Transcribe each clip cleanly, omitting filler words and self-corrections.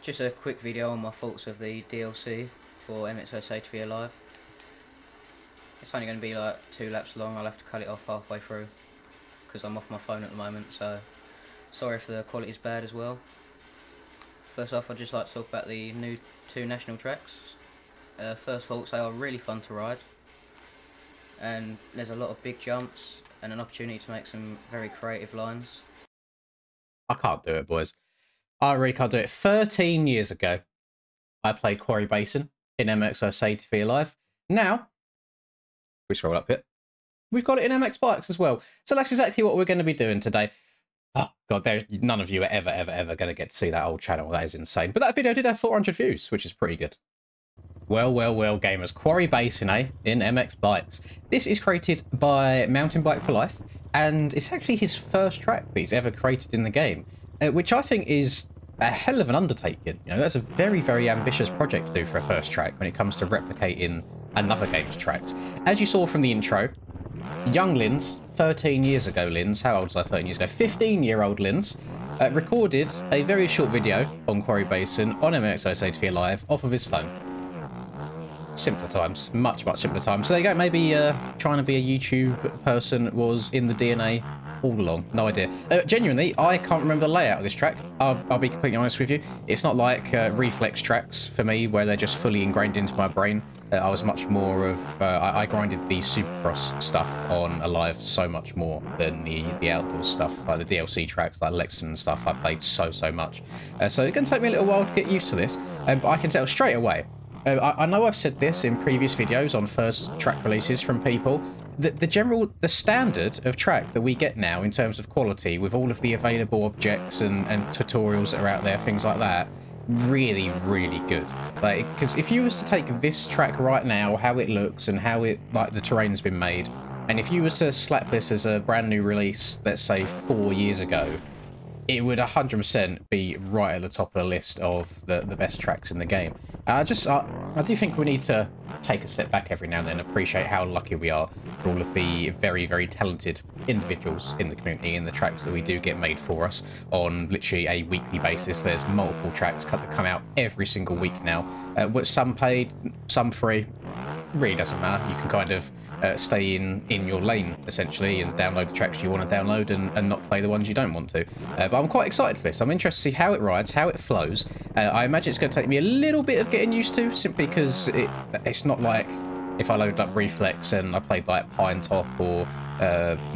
Just a quick video on my thoughts of the DLC for MXO Safety Alive. It's only going to be like 2 laps long. I'll have to cut it off halfway through because I'm off my phone at the moment, so sorry if the quality's bad as well. First off, I'd just like to talk about the new 2 national tracks. First thoughts, they are really fun to ride, and there's a lot of big jumps and an opportunity to make some very creative lines. I can't do it, boys. I really can't do it. 13 years ago, I played Quarry Basin in MXO Safety Alive. Now, we scroll up here, we've got it in MX Bikes as well. So that's exactly what we're going to be doing today. Oh, God, there's none of you are ever going to get to see that old channel. That is insane. But that video did have 400 views, which is pretty good. Well, gamers. Quarry Basin, in MX Bikes. This is created by Mountain Bike for Life, and it's actually his first track that he's ever created in the game, which I think is a hell of an undertaking. You know, that's a very ambitious project to do for a first track when it comes to replicating another game's tracks. As you saw from the intro, young Linz, 13 years ago Linz, how old was I 13 years ago? 15-year-old Linz, recorded a very short video on Quarry Basin on MXO Safety Alive off of his phone. Simpler times, much simpler times. So there you go. Maybe trying to be a YouTube person was in the DNA all along. No idea. Genuinely, I can't remember the layout of this track. I'll be completely honest with you. It's not like reflex tracks for me, where they're just fully ingrained into my brain. I was much more of I grinded the Supercross stuff on Alive so much more than the outdoor stuff, like the DLC tracks, like Lexington and stuff. I played so much. So it's going to take me a little while to get used to this, but I can tell straight away. I know I've said this in previous videos on first track releases from people, that the standard of track that we get now in terms of quality, with all of the available objects and tutorials that are out there, things like that, really good. Like, because if you was to take this track right now, how it looks and how it, like, the terrain's been made, and if you was to slap this as a brand new release, let's say 4 years ago, it would 100% be right at the top of the list of the best tracks in the game. I do think we need to take a step back every now and then, appreciate how lucky we are for all of the very talented individuals in the community and the tracks that we do get made for us on literally a weekly basis. There's multiple tracks that come out every single week now. Some paid, some free. Really doesn't matter. You can kind of stay in your lane essentially and download the tracks you want to download and not play the ones you don't want to. But I'm quite excited for this. I'm interested to see how it rides, how it flows. I imagine it's going to take me a little bit of getting used to, simply because it's not like if I loaded up Reflex and I played like Pine Top or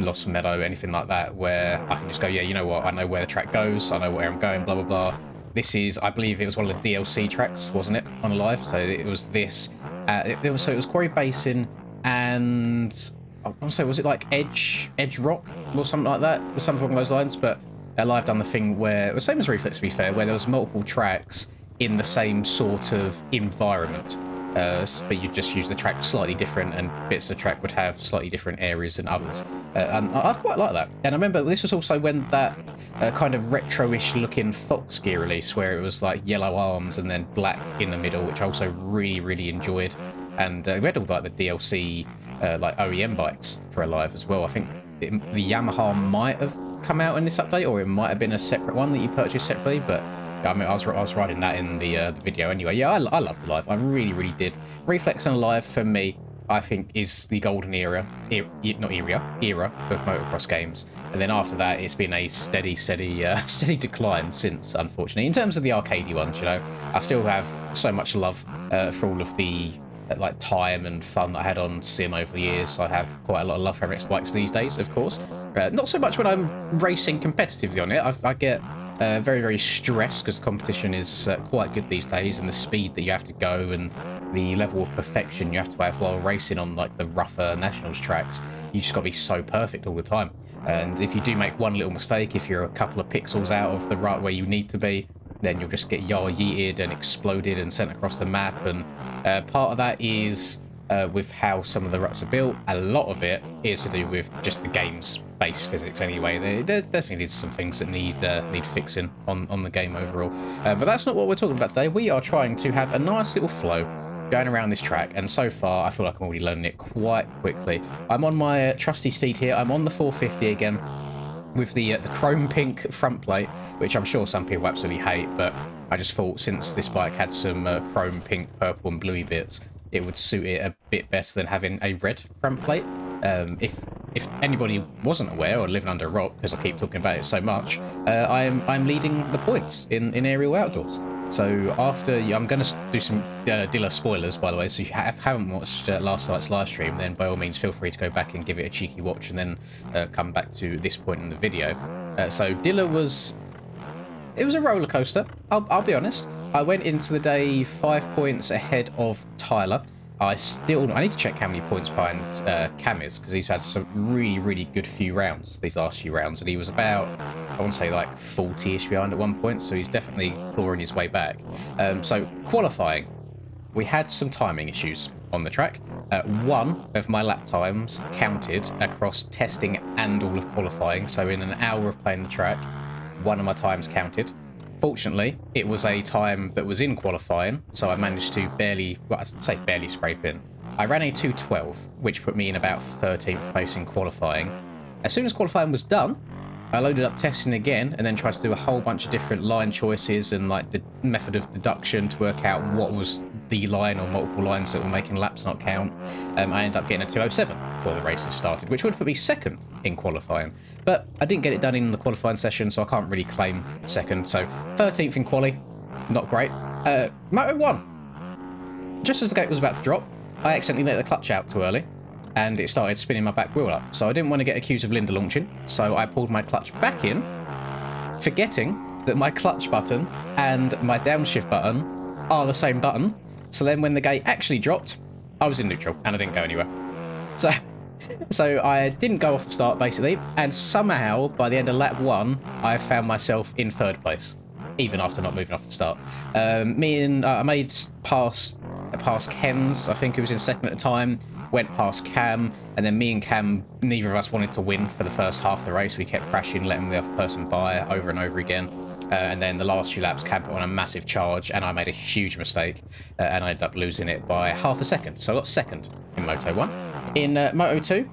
Lost Meadow, anything like that, where I can just go, yeah, you know what, I know where the track goes, I know where I'm going, blah blah. This is, I believe it was one of the DLC tracks, wasn't it, on Alive? So it was this. It was Quarry Basin and I want to say, was it like Edge Rock or something like that, or something along those lines? But Alive done the thing where, the same as Reflex to be fair, where there was multiple tracks in the same sort of environment, but you just use the track slightly different, and bits of the track would have slightly different areas than others. And I quite like that. And I remember this was also when that kind of retro-ish looking Fox gear release, where it was like yellow arms and then black in the middle, which I also really enjoyed. And we had all like the DLC like OEM bikes for Alive as well. I think the Yamaha might have come out in this update, or it might have been a separate one that you purchased separately, but I mean, I was riding that in the video anyway. Yeah, I loved Alive. I really did. Reflex and Alive for me, I think, is the golden era of motocross games. And then after that, it's been a steady decline since, unfortunately. In terms of the arcadey ones, you know, I still have so much love for all of the like time and fun that I had on Sim over the years. I have quite a lot of love for MX Bikes these days, of course. Not so much when I'm racing competitively on it. I get very stressed because the competition is quite good these days, and the speed that you have to go and the level of perfection you have to have while racing on like the rougher nationals tracks. You just got to be so perfect all the time, and if you do make one little mistake, if you're a couple of pixels out of the right where you need to be, then you'll just get yeeted and exploded and sent across the map. And part of that is with how some of the ruts are built. A lot of it is to do with just the game's base physics anyway. There definitely is some things that need fixing on the game overall. But that's not what we're talking about today. We are trying to have a nice little flow going around this track, and so far I feel like I'm already learning it quite quickly. I'm on my trusty steed here. I'm on the 450 again. with the chrome pink front plate, which I'm sure some people absolutely hate, but I just thought since this bike had some chrome pink, purple and bluey bits, it would suit it a bit better than having a red front plate. If anybody wasn't aware or living under a rock, because I keep talking about it so much, I'm leading the points in aerial outdoors. So after, I'm going to do some Dilla spoilers, by the way, so if you haven't watched last night's live stream, then by all means feel free to go back and give it a cheeky watch and then come back to this point in the video. So Dilla was... It was a roller coaster, I'll be honest. I went into the day 5 points ahead of Tyler. I need to check how many points behind Cam is, because he's had some really good few rounds, these last few rounds, and he was about, I want to say like 40-ish behind at one point, so he's definitely clawing his way back. So qualifying, we had some timing issues on the track. One of my lap times counted across testing and all of qualifying, so in an hour of playing the track, one of my times counted. Fortunately, it was a time that was in qualifying, so I managed to barely, well, I'd say barely scrape in. I ran a 2:12, which put me in about 13th place in qualifying. As soon as qualifying was done, I loaded up testing again and then tried to do a whole bunch of different line choices and like the method of deduction to work out what was the line or multiple lines that were making laps not count. I ended up getting a 2:07 before the races started, which would put me second in qualifying. But I didn't get it done in the qualifying session, so I can't really claim second. So 13th in quali, not great. Moto 1. Just as the gate was about to drop, I accidentally let the clutch out too early, and it started spinning my back wheel up. So I didn't want to get accused of Linda launching, so I pulled my clutch back in, forgetting that my clutch button and my downshift button are the same button. So then when the gate actually dropped, I was in neutral and I didn't go anywhere. So I didn't go off the start basically, and somehow by the end of lap 1, I found myself in 3rd place, even after not moving off the start. I made past Ken's, I think he was in 2nd at the time, went past Cam, and then me and Cam, neither of us wanted to win for the first half of the race. We kept crashing, letting the other person by over and over again. And then the last few laps, Cam put on a massive charge, and I made a huge mistake, and I ended up losing it by half a second. So I got 2nd in Moto 1. In Moto 2,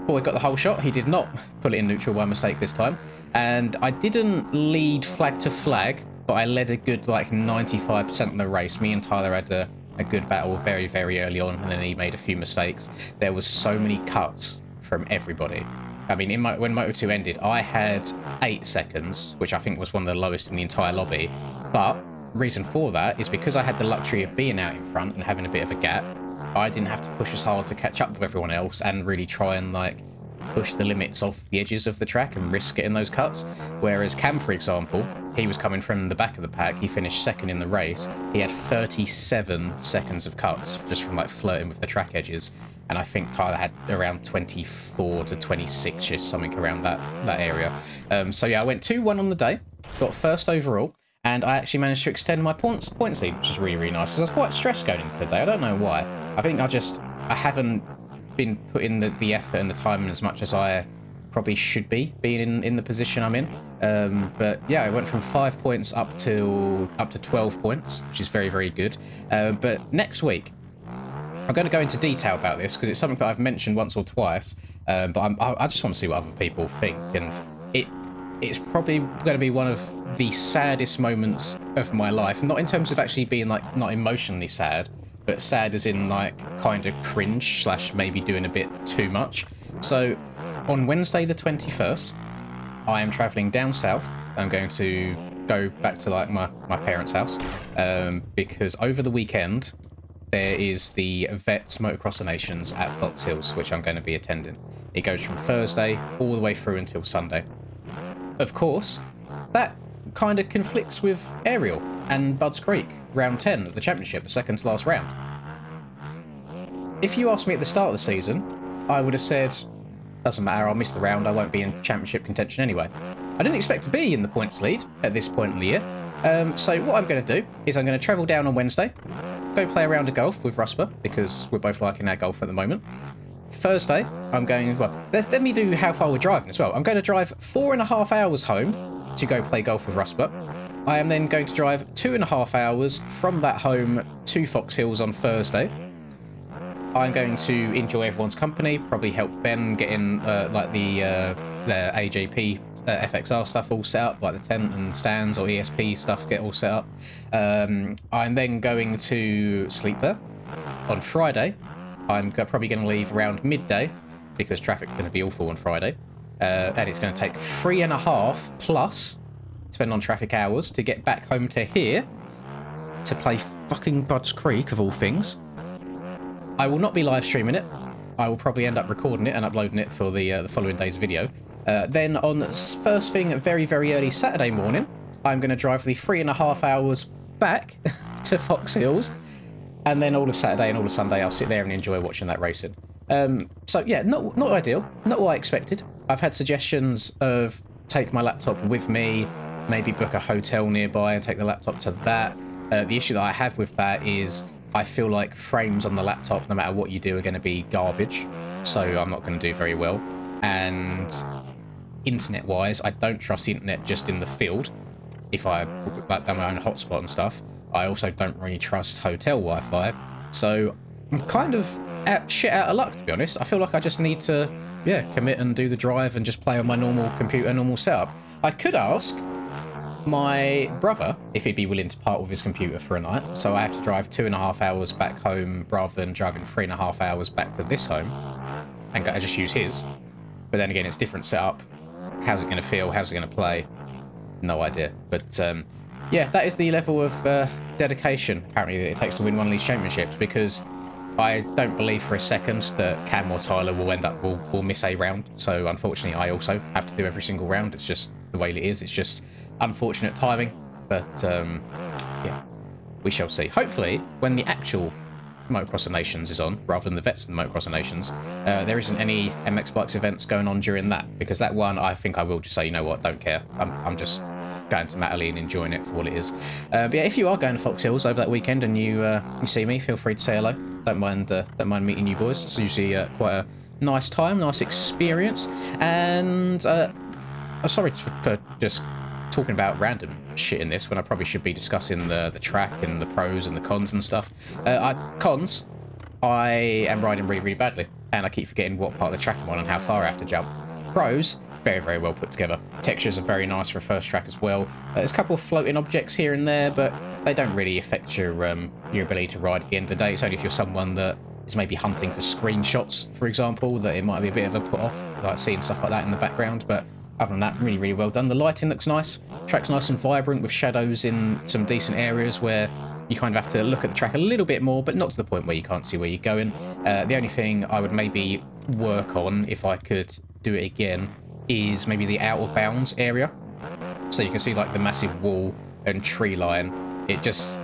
boy got the whole shot. He did not pull it in neutral by mistake this time. And I didn't lead flag to flag, but I led a good like 95% of the race. Me and Tyler had a good battle very early on, and then he made a few mistakes. There was so many cuts from everybody. I mean, when Moto 2 ended, I had 8 seconds, which I think was one of the lowest in the entire lobby. But reason for that is because I had the luxury of being out in front and having a bit of a gap, I didn't have to push as hard to catch up with everyone else and really try and like push the limits off the edges of the track and risk getting those cuts. Whereas Cam, for example, he was coming from the back of the pack. He finished 2nd in the race. He had 37 seconds of cuts just from like flirting with the track edges. And I think Tyler had around 24 to 26, just something around that area. So yeah, I went 2-1 on the day, got 1st overall, and I actually managed to extend my points lead, which is really nice, because I was quite stressed going into the day. I don't know why. I think I haven't been putting the effort and the time in as much as I probably should be, being in the position I'm in. But yeah, I went from 5 points up to 12 points, which is very good. But next week, I'm going to go into detail about this because it's something that I've mentioned once or twice, but I just want to see what other people think, and it's probably going to be one of the saddest moments of my life. Not in terms of actually being like not emotionally sad, but sad as in like kind of cringe / maybe doing a bit too much. So on Wednesday the 21st, I am travelling down south. I'm going to go back to like my parents' house because over the weekend there is the Vets Motocross of Nations at Fox Hills, which I'm going to be attending. It goes from Thursday all the way through until Sunday. Of course, that kind of conflicts with Ariel and Budds Creek, round 10 of the championship, the second to last round. If you asked me at the start of the season, I would have said, doesn't matter, I'll miss the round, I won't be in championship contention anyway. I didn't expect to be in the points lead at this point in the year. So what I'm going to do is I'm going to travel down on Wednesday, go play a round of golf with Rusper, because we're both liking our golf at the moment. Thursday, I'm going, well, let me do how far we're driving as well. I'm going to drive 4.5 hours home to go play golf with Rusper. I am then going to drive 2.5 hours from that home to Fox Hills on Thursday. I'm going to enjoy everyone's company, probably help Ben get in like the AJP FXR stuff all set up, like the tent and stands or ESP stuff get all set up. I'm then going to sleep there. On Friday, I'm probably going to leave around midday because traffic's going to be awful on Friday. And it's going to take 3.5 plus, depending on traffic hours, to get back home to here to play fucking Budds Creek, of all things. I will not be live streaming it. I will probably end up recording it and uploading it for the following day's video. Then on first thing, very, very early Saturday morning, I'm going to drive the 3.5 hours back to Fox Hills. And then all of Saturday and all of Sunday, I'll sit there and enjoy watching that racing. So yeah, not ideal. Not what I expected. I've had suggestions of take my laptop with me, maybe book a hotel nearby and take the laptop to that. The issue that I have with that is I feel like frames on the laptop, no matter what you do, are going to be garbage. So I'm not going to do very well. And internet-wise, I don't trust the internet just in the field. If I like done my own hotspot and stuff, I also don't really trust hotel Wi-Fi. So I'm kind of shit out of luck, to be honest. I feel like I just need to, yeah, commit and do the drive and just play on my normal computer, normal setup. I could ask my brother if he'd be willing to part with his computer for a night, so I have to drive 2.5 hours back home rather than driving 3.5 hours back to this home, and I just use his. But then again, it's different setup. How's it going to feel? How's it going to play? No idea. But yeah, that is the level of dedication apparently that it takes to win one of these championships, because I don't believe for a second that Cam or Tyler will miss a round. So unfortunately, I also have to do every single round. It's just the way it is. It's just unfortunate timing, but yeah, we shall see. Hopefully, when the actual Motocross of Nations is on, rather than the Vets and the Motocross of Nations, there isn't any MX Bikes events going on during that, because that one, I think I will just say, you know what, don't care. I'm just going to Matterley and enjoying it for what it is. But yeah, if you are going to Fox Hills over that weekend and you see me, feel free to say hello. Don't mind meeting you boys. It's usually quite a nice time, nice experience. And sorry for just talking about random shit in this when I probably should be discussing the track and the pros and the cons and stuff. Cons, I am riding really, really badly, and I keep forgetting what part of the track I'm on and how far I have to jump. Pros, very, very well put together. Textures are very nice for a first track as well. There's a couple of floating objects here and there, but they don't really affect your ability to ride at the end of the day. It's only if you're someone that is maybe hunting for screenshots, for example, that it might be a bit of a put off, like seeing stuff like that in the background. But other than that, really, really well done. The lighting looks nice. Track's nice and vibrant with shadows in some decent areas where you kind of have to look at the track a little bit more, but not to the point where you can't see where you're going. The only thing I would maybe work on, if I could do it again, is maybe the out of bounds area. So you can see like the massive wall and tree line. It just,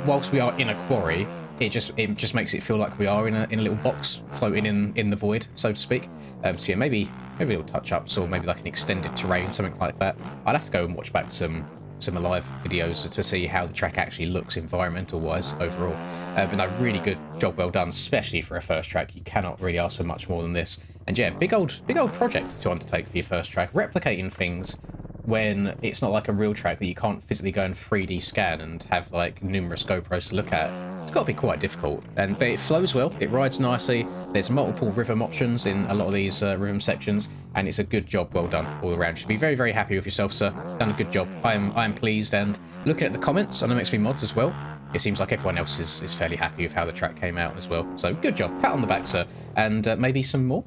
whilst we are in a quarry, it just makes it feel like we are in a little box floating in the void, so to speak. So yeah, maybe a little touch-ups, or maybe like an extended terrain, something like that. I'd have to go and watch back some live videos to see how the track actually looks environmental-wise overall. But no, really good job, well done, especially for a first track. You cannot really ask for much more than this. And yeah, big old project to undertake for your first track. Replicating things when it's not like a real track that you can't physically go and 3D scan and have like numerous GoPros to look at. It's got to be quite difficult, but it flows well, it rides nicely. There's multiple rhythm options in a lot of these rhythm sections, and it's a good job, well done all around. You should be very, very happy with yourself, sir. Done a good job. I am pleased, and looking at the comments on MXB Mods as well, it seems like everyone else is fairly happy with how the track came out as well. So good job, pat on the back, sir. And maybe some more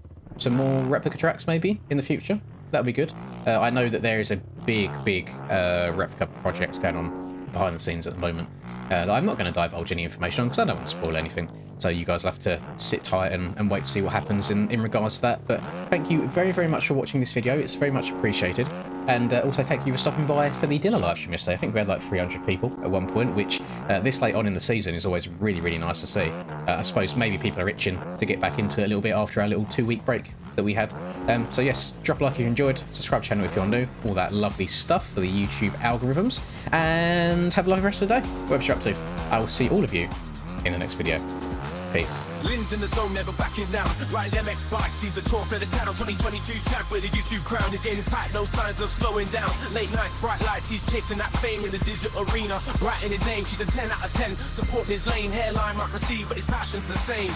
replica tracks maybe in the future. That'd be good. I know that there is a big replica project going on behind the scenes at the moment. I'm not going to divulge any information on because I don't want to spoil anything. So you guys will have to sit tight and wait to see what happens in regards to that. But thank you very, very much for watching this video. It's very much appreciated. And also thank you for stopping by for the dinner live stream yesterday. I think we had like 300 people at one point, which this late on in the season is always really, really nice to see. I suppose maybe people are itching to get back into it a little bit after our little 2-week break that we had. So yes, drop a like if you enjoyed, subscribe to the channel if you're new, all that lovely stuff for the YouTube algorithms, and have a lovely rest of the day, whatever you're up to. I will see all of you in the next video. Peace. Lynn's in the zone, never backing down. Riding MX Bikes, he's the talk of the town. 2022 champ with a YouTube crown. His game is tight, no signs of slowing down. Late nights, bright lights, he's chasing that fame in the digital arena. Writing his name, she's a 10 out of 10. Supporting his lane, hairline might receive, but his passion's the same.